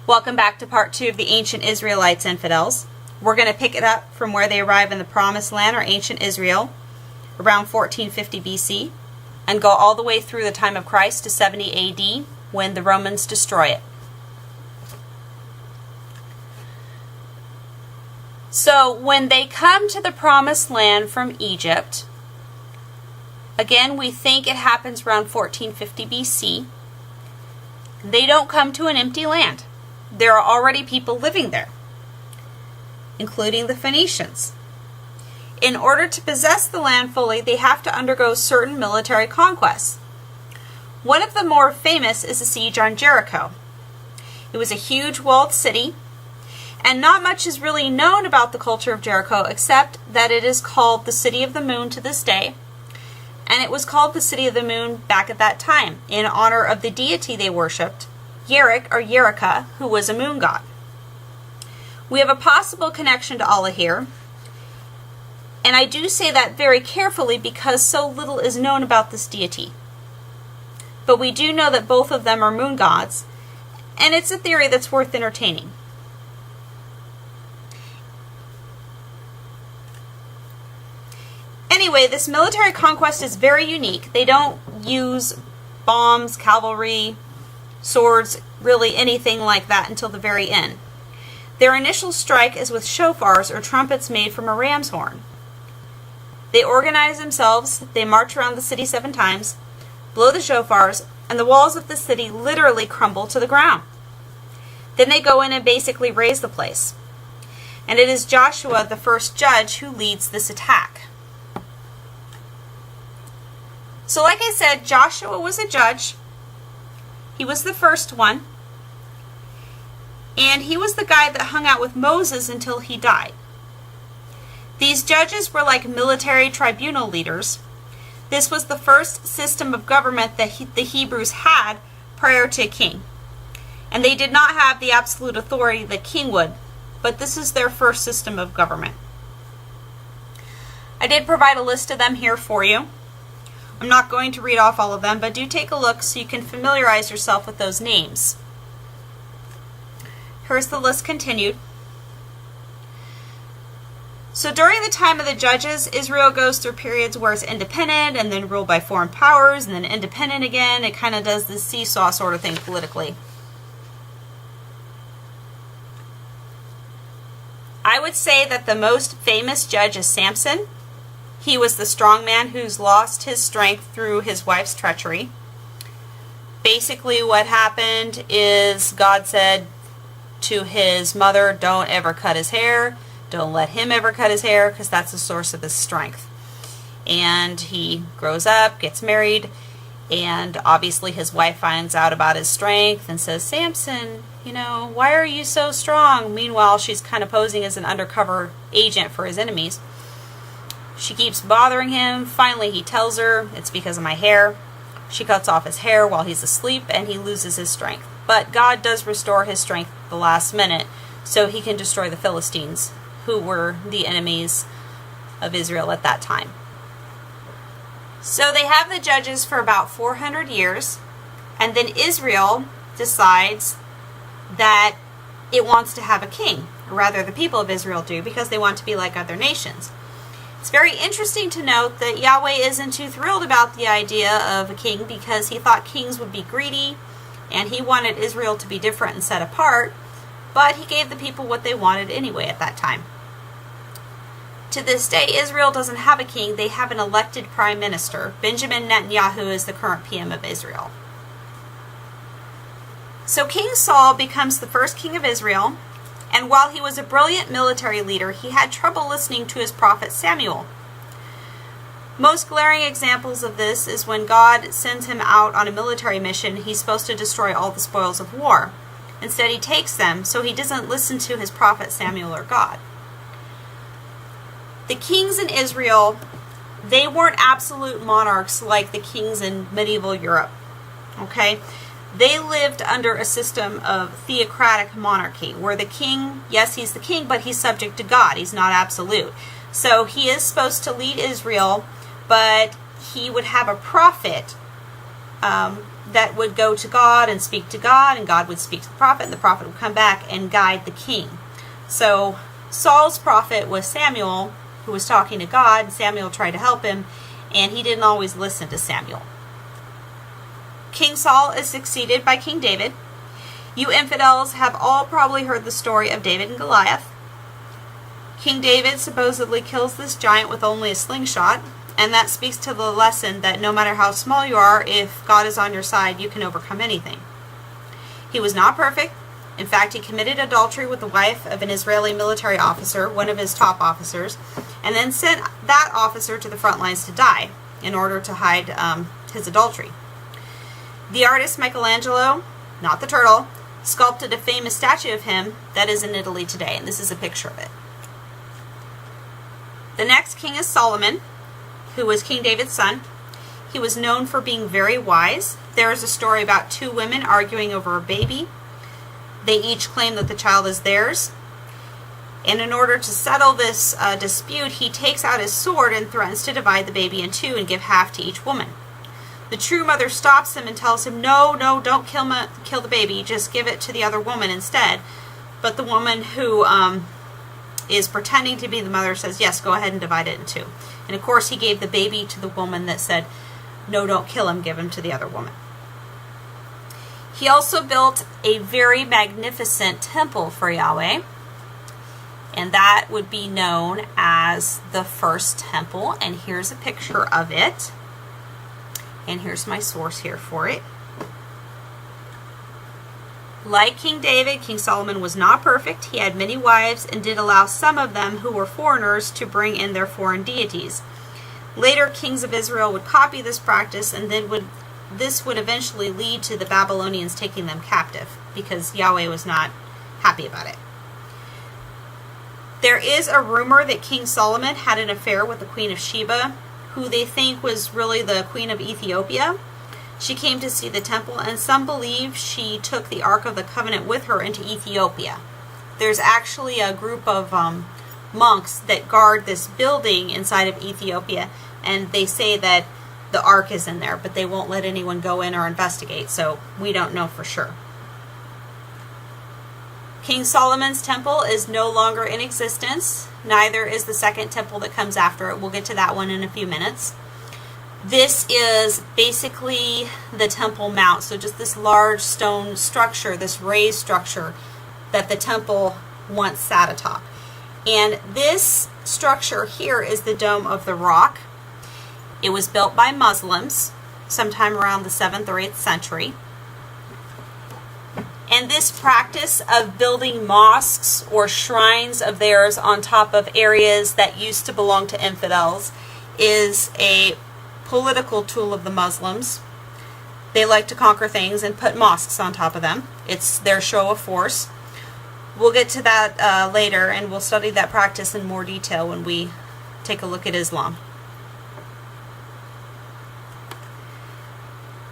Welcome back to part 2 of the Ancient Israelites Infidels. We're going to pick it up from where they arrive in the Promised Land, or Ancient Israel, around 1450 BC, and go all the way through the time of Christ to 70 AD, when the Romans destroy it. So when they come to the Promised Land from Egypt, again, we think it happens around 1450 BC. They don't come to an empty land. There are already people living there, including the Phoenicians. In order to possess the land fully, they have to undergo certain military conquests. One of the more famous is the siege on Jericho. It was a huge walled city, and not much is really known about the culture of Jericho except that it is called the City of the Moon to this day, and it was called the City of the Moon back at that time in honor of the deity they worshipped, Yerik or Yerika, who was a moon god. We have a possible connection to Allah here, and I do say that very carefully because so little is known about this deity. But we do know that both of them are moon gods, and it's a theory that's worth entertaining. Anyway, this military conquest is very unique. They don't use bombs, cavalry, swords, really anything like that until the very end. Their initial strike is with shofars, or trumpets made from a ram's horn. They organize themselves, they march around the city 7 times, blow the shofars, and the walls of the city literally crumble to the ground. Then they go in and basically raze the place. And it is Joshua, the first judge, who leads this attack. So like I said, Joshua was a judge. He was the first one. And he was the guy that hung out with Moses until he died. These judges were like military tribunal leaders. This was the first system of government that the Hebrews had prior to a king. And they did not have the absolute authority the king would, but this is their first system of government. I did provide a list of them here for you. I'm not going to read off all of them, but do take a look so you can familiarize yourself with those names. Here's the list continued. So during the time of the judges, Israel goes through periods where it's independent and then ruled by foreign powers and then independent again. It kind of does this seesaw sort of thing politically. I would say that the most famous judge is Samson. He was the strong man who's lost his strength through his wife's treachery. Basically what happened is God said to his mother, don't ever cut his hair. Don't let him ever cut his hair, because that's the source of his strength. And he grows up, gets married, and obviously his wife finds out about his strength and says, Samson, why are you so strong? Meanwhile, she's kind of posing as an undercover agent for his enemies. She keeps bothering him. Finally, he tells her, it's because of my hair. She cuts off his hair while he's asleep, and he loses his strength. But God does restore his strength at the last minute, so he can destroy the Philistines, who were the enemies of Israel at that time. So they have the judges for about 400 years, and then Israel decides that it wants to have a king, or rather the people of Israel do, because they want to be like other nations. It's very interesting to note that Yahweh isn't too thrilled about the idea of a king, because he thought kings would be greedy, and he wanted Israel to be different and set apart, but he gave the people what they wanted anyway at that time. To this day, Israel doesn't have a king. They have an elected prime minister. Benjamin Netanyahu is the current PM of Israel. So King Saul becomes the first king of Israel, and while he was a brilliant military leader, he had trouble listening to his prophet Samuel. Most glaring examples of this is when God sends him out on a military mission. He's supposed to destroy all the spoils of war. Instead, he takes them, so he doesn't listen to his prophet Samuel or God. The kings in Israel, they weren't absolute monarchs like the kings in medieval Europe. Okay? They lived under a system of theocratic monarchy, where the king, yes, he's the king, but he's subject to God. He's not absolute. So he is supposed to lead Israel, but he would have a prophet that would go to God and speak to God, and God would speak to the prophet, and the prophet would come back and guide the king. So Saul's prophet was Samuel, who was talking to God, and Samuel tried to help him, and he didn't always listen to Samuel. King Saul is succeeded by King David. You infidels have all probably heard the story of David and Goliath. King David supposedly kills this giant with only a slingshot, and that speaks to the lesson that no matter how small you are, if God is on your side, you can overcome anything. He was not perfect. In fact, he committed adultery with the wife of an Israeli military officer, one of his top officers, and then sent that officer to the front lines to die in order to hide his adultery. The artist Michelangelo, not the turtle, sculpted a famous statue of him that is in Italy today, and this is a picture of it. The next king is Solomon, who was King David's son. He was known for being very wise. There is a story about two women arguing over a baby. They each claim that the child is theirs. And in order to settle this dispute, he takes out his sword and threatens to divide the baby in two and give half to each woman. The true mother stops him and tells him, no, don't kill the baby, just give it to the other woman instead. But the woman who is pretending to be the mother says, yes, go ahead and divide it in two. And of course he gave the baby to the woman that said, no, don't kill him, give him to the other woman. He also built a very magnificent temple for Yahweh, and that would be known as the first temple. And here's a picture of it. And here's my source here for it. Like King David, King Solomon was not perfect. He had many wives and did allow some of them who were foreigners to bring in their foreign deities. Later, kings of Israel would copy this practice, and then this would eventually lead to the Babylonians taking them captive because Yahweh was not happy about it. There is a rumor that King Solomon had an affair with the Queen of Sheba, who they think was really the Queen of Ethiopia. She came to see the temple, and some believe she took the Ark of the Covenant with her into Ethiopia. There's actually a group of monks that guard this building inside of Ethiopia, and they say that the Ark is in there, but they won't let anyone go in or investigate, so we don't know for sure. King Solomon's temple is no longer in existence. Neither is the second temple that comes after it. We'll get to that one in a few minutes. This is basically the Temple Mount. So just this large stone structure, this raised structure that the temple once sat atop. And this structure here is the Dome of the Rock. It was built by Muslims sometime around the 7th or 8th century. And this practice of building mosques or shrines of theirs on top of areas that used to belong to infidels is a political tool of the Muslims. They like to conquer things and put mosques on top of them. It's their show of force. We'll get to that later, and we'll study that practice in more detail when we take a look at Islam.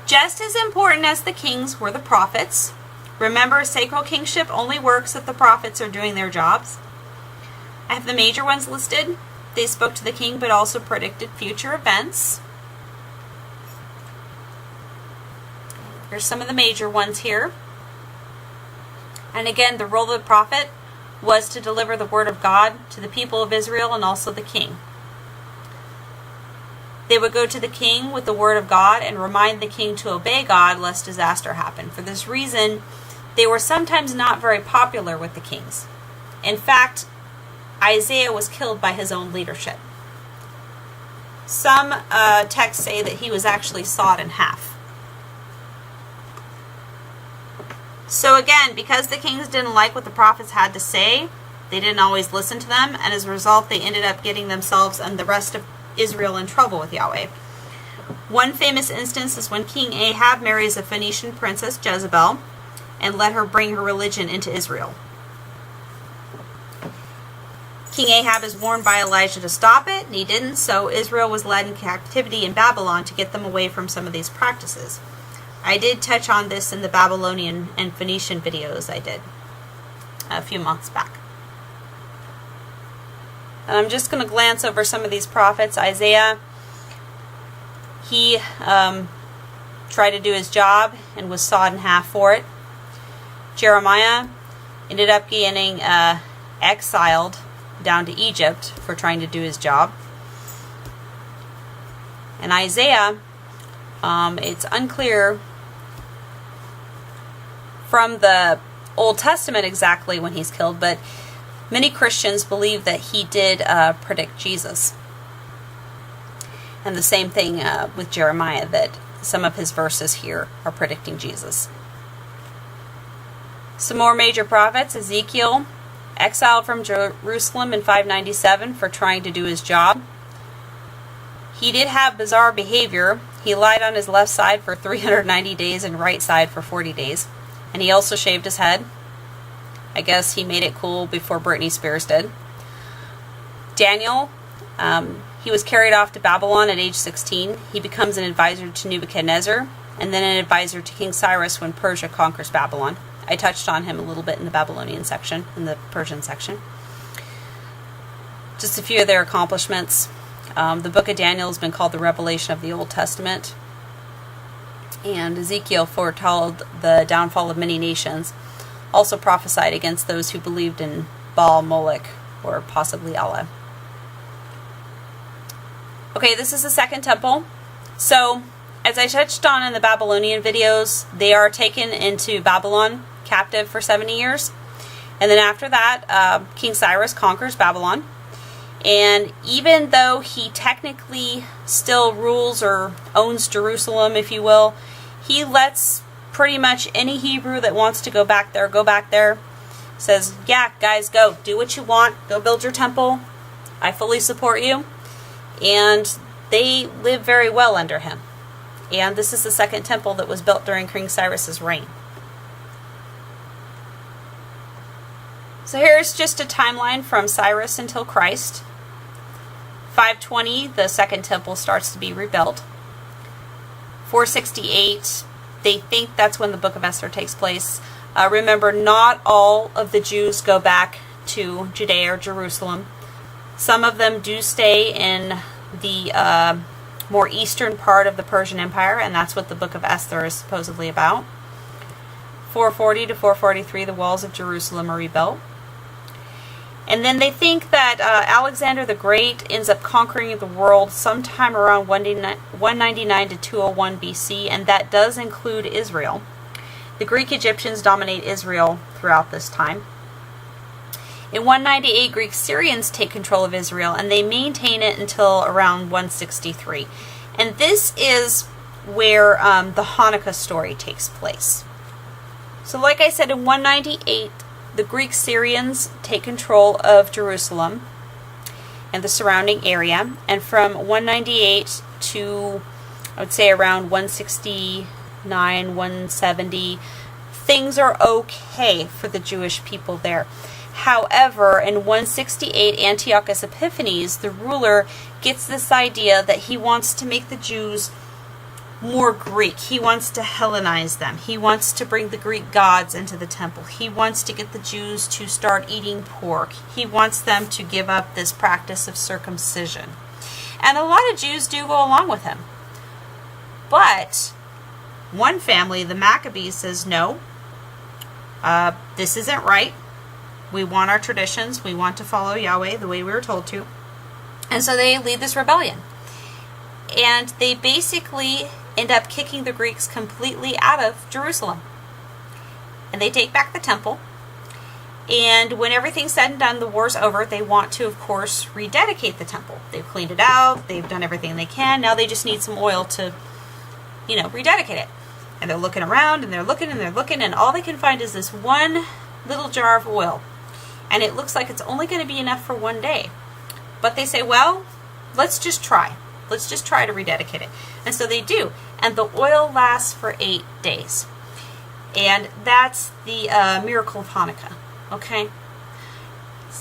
Just as important as the kings were the prophets. Remember, sacred kingship only works if the prophets are doing their jobs. I have the major ones listed. They spoke to the king but also predicted future events. Here's some of the major ones here. And again, the role of the prophet was to deliver the word of God to the people of Israel and also the king. They would go to the king with the word of God and remind the king to obey God lest disaster happen. For this reason, they were sometimes not very popular with the kings. In fact, Isaiah was killed by his own leadership. Some texts say that he was actually sawed in half. So again, because the kings didn't like what the prophets had to say, they didn't always listen to them, and as a result, they ended up getting themselves and the rest of Israel in trouble with Yahweh. One famous instance is when King Ahab marries a Phoenician princess, Jezebel, and let her bring her religion into Israel. King Ahab is warned by Elijah to stop it, and he didn't, so Israel was led in captivity in Babylon to get them away from some of these practices. I did touch on this in the Babylonian and Phoenician videos I did a few months back. And I'm just going to glance over some of these prophets. Isaiah, he tried to do his job and was sawed in half for it. Jeremiah ended up getting exiled down to Egypt for trying to do his job. And Isaiah, it's unclear from the Old Testament exactly when he's killed, but many Christians believe that he did predict Jesus. And the same thing with Jeremiah, that some of his verses here are predicting Jesus. Some more major prophets. Ezekiel, exiled from Jerusalem in 597 for trying to do his job. He did have bizarre behavior. He lied on his left side for 390 days and right side for 40 days. And he also shaved his head. I guess he made it cool before Britney Spears did. Daniel, he was carried off to Babylon at age 16. He becomes an advisor to Nebuchadnezzar and then an advisor to King Cyrus when Persia conquers Babylon. I touched on him a little bit in the Babylonian section, in the Persian section. Just a few of their accomplishments. The book of Daniel has been called the Revelation of the Old Testament. And Ezekiel foretold the downfall of many nations. Also prophesied against those who believed in Baal, Moloch, or possibly Allah. Okay, this is the Second Temple. So, as I touched on in the Babylonian videos, they are taken into Babylon, captive for 70 years. And then after that, King Cyrus conquers Babylon. And even though he technically still rules or owns Jerusalem, if you will, he lets pretty much any Hebrew that wants to go back there, go back there. Says, yeah, guys, go. Do what you want. Go build your temple. I fully support you. And they live very well under him. And this is the Second Temple that was built during King Cyrus's reign. So here's just a timeline from Cyrus until Christ. 520, the Second Temple starts to be rebuilt. 468, they think that's when the Book of Esther takes place. Remember, not all of the Jews go back to Judea or Jerusalem. Some of them do stay in the more eastern part of the Persian Empire, and that's what the Book of Esther is supposedly about. 440 to 443, the walls of Jerusalem are rebuilt. And then they think that Alexander the Great ends up conquering the world sometime around 199 to 201 BC, and that does include Israel. The Greek Egyptians dominate Israel throughout this time. In 198, Greek Syrians take control of Israel, and they maintain it until around 163. And this is where the Hanukkah story takes place. So like I said, in 198, the Greek Syrians take control of Jerusalem and the surrounding area. And from 198 to, I would say, around 169, 170, things are okay for the Jewish people there. However, in 168, Antiochus Epiphanes, the ruler, gets this idea that he wants to make the Jews more Greek. He wants to Hellenize them. He wants to bring the Greek gods into the temple. He wants to get the Jews to start eating pork. He wants them to give up this practice of circumcision. And a lot of Jews do go along with him. But one family, the Maccabees, says, no, this isn't right. We want our traditions. We want to follow Yahweh the way we were told to. And so they lead this rebellion. And they basically end up kicking the Greeks completely out of Jerusalem. And they take back the temple. And when everything's said and done, the war's over, they want to, of course, rededicate the temple. They've cleaned it out. They've done everything they can. Now they just need some oil to, rededicate it. And they're looking around, and they're looking, and all they can find is this one little jar of oil. And it looks like it's only going to be enough for one day. But they say, well, let's just try. Let's just try to rededicate it. And so they do. And the oil lasts for 8 days. And that's the miracle of Hanukkah. Okay?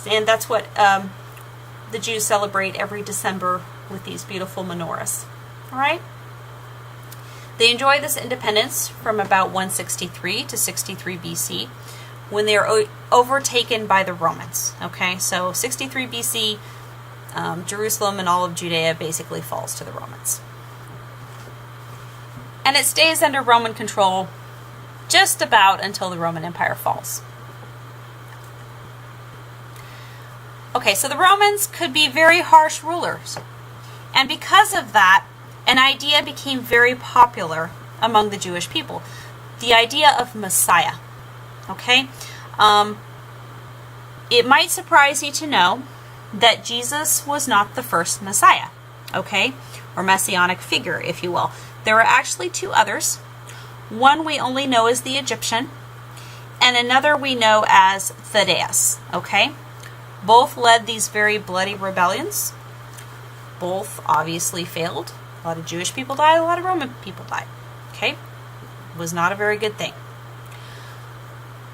And that's what the Jews celebrate every December with these beautiful menorahs. Alright? They enjoy this independence from about 163 to 63 BC. When they are overtaken by the Romans. Okay, so 63 BC, Jerusalem and all of Judea basically falls to the Romans. and it stays under Roman control just about until the Roman Empire falls. Okay, so the Romans could be very harsh rulers. And because of that, an idea became very popular among the Jewish people. The idea of Messiah. Okay? It might surprise you to know that Jesus was not the first Messiah. Okay? Or messianic figure, if you will. There were actually two others. One we only know as the Egyptian, and another we know as Thaddeus. Okay? Both led these very bloody rebellions. Both obviously failed. A lot of Jewish people died, a lot of Roman people died. Okay? It was not a very good thing.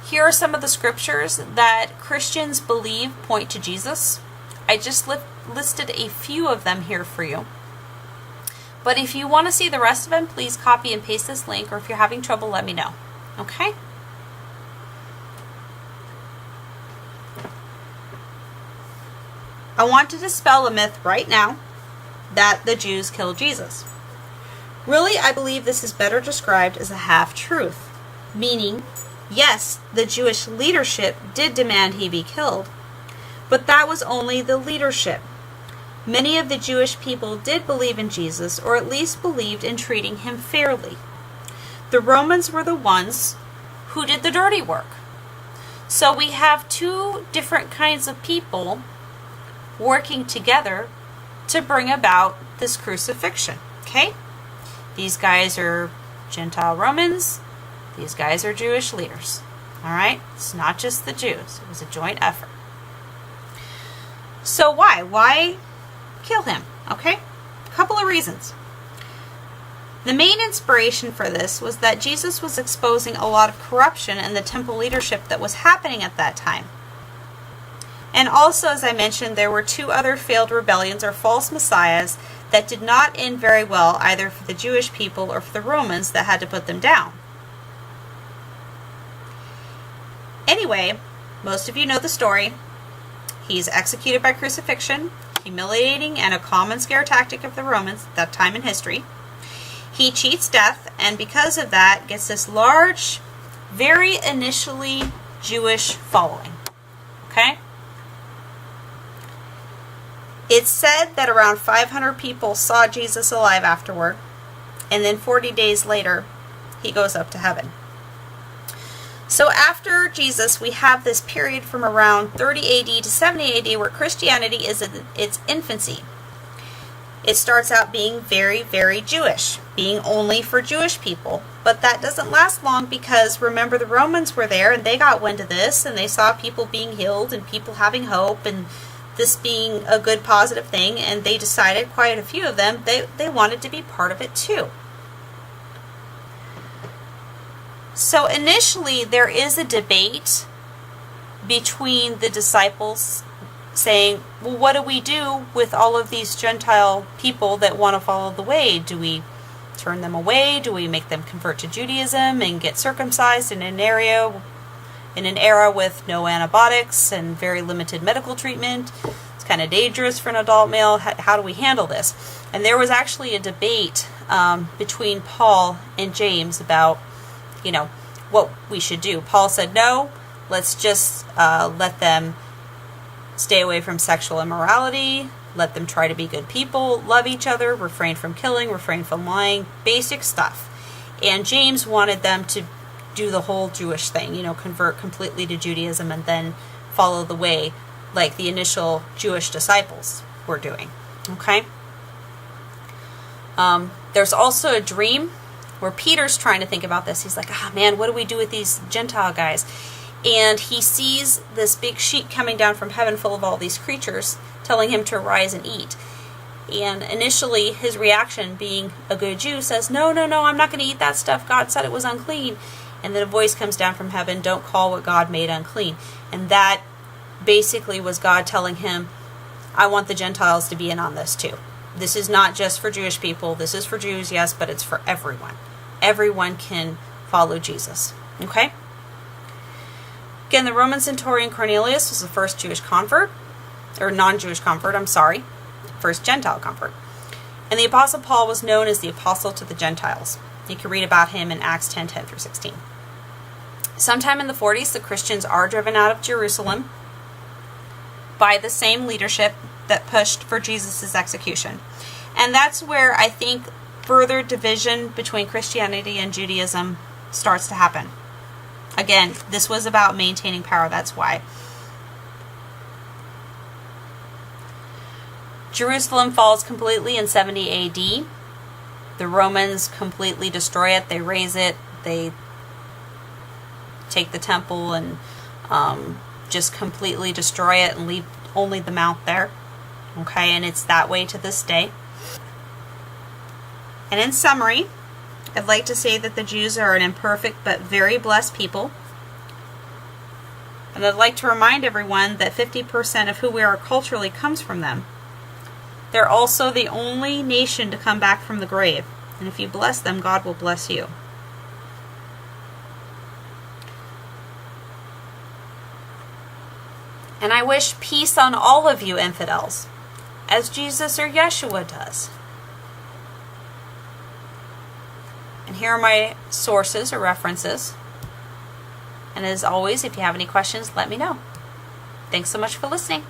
Here are some of the scriptures that Christians believe point to Jesus. I just listed a few of them here for you. But if you want to see the rest of them, please copy and paste this link, or if you're having trouble, let me know. Okay? I want to dispel a myth right now that the Jews killed Jesus. Really, I believe this is better described as a half-truth, meaning, yes, the Jewish leadership did demand he be killed, but that was only the leadership. Many of the Jewish people did believe in Jesus, or at least believed in treating him fairly. The Romans were the ones who did the dirty work. So we have two different kinds of people working together to bring about this crucifixion. Okay? These guys are Gentile Romans. These guys are Jewish leaders. Alright? It's not just the Jews. It was a joint effort. So why? Why kill him? Okay? A couple of reasons. The main inspiration for this was that Jesus was exposing a lot of corruption in the temple leadership that was happening at that time. And also, as I mentioned, there were two other failed rebellions or false messiahs that did not end very well, either for the Jewish people or for the Romans that had to put them down. Anyway, most of you know the story. He's executed by crucifixion, humiliating and a common scare tactic of the Romans at that time in history. He cheats death, and because of that, gets this large, very initially Jewish following. Okay? It's said that around 500 people saw Jesus alive afterward, and then 40 days later, he goes up to heaven. So after Jesus, we have this period from around 30 AD to 70 AD where Christianity is in its infancy. It starts out being very, very Jewish, being only for Jewish people. But that doesn't last long because, remember, the Romans were there and they got wind of this and they saw people being healed and people having hope and this being a good, positive thing, and they decided, quite a few of them, they wanted to be part of it too. So initially, there is a debate between the disciples saying, well, what do we do with all of these Gentile people that want to follow the way? Do we turn them away? Do we make them convert to Judaism and get circumcised in an era with no antibiotics and very limited medical treatment? It's kind of dangerous for an adult male. How do we handle this? And there was actually a debate between Paul and James about, what we should do. Paul said, no, let's just let them stay away from sexual immorality, let them try to be good people, love each other, refrain from killing, refrain from lying, basic stuff. And James wanted them to do the whole Jewish thing, convert completely to Judaism and then follow the way like the initial Jewish disciples were doing. Okay? There's also a dream where Peter's trying to think about this. He's like, man, what do we do with these Gentile guys? And he sees this big sheet coming down from heaven full of all these creatures telling him to rise and eat. And initially, his reaction, being a good Jew, says, no, I'm not going to eat that stuff. God said it was unclean. And then a voice comes down from heaven, don't call what God made unclean. And that basically was God telling him, I want the Gentiles to be in on this too. This is not just for Jewish people. This is for Jews, yes, but it's for everyone. Everyone can follow Jesus. Okay? Again, the Roman centurion Cornelius was the first Jewish convert, or non-Jewish convert, first Gentile convert. And the Apostle Paul was known as the Apostle to the Gentiles. You can read about him in Acts 10:10 through 16. Sometime in the 40s, the Christians are driven out of Jerusalem by the same leadership that pushed for Jesus' execution. And that's where I think further division between Christianity and Judaism starts to happen. Again, this was about maintaining power, that's why. Jerusalem falls completely in 70 AD. The Romans completely destroy it. They raze it. They take the temple and just completely destroy it and leave only the mount there. Okay, and it's that way to this day. And in summary, I'd like to say that the Jews are an imperfect but very blessed people. And I'd like to remind everyone that 50% of who we are culturally comes from them. They're also the only nation to come back from the grave. And if you bless them, God will bless you. And I wish peace on all of you infidels, as Jesus or Yeshua does. And here are my sources or references. And as always, if you have any questions, let me know. Thanks so much for listening.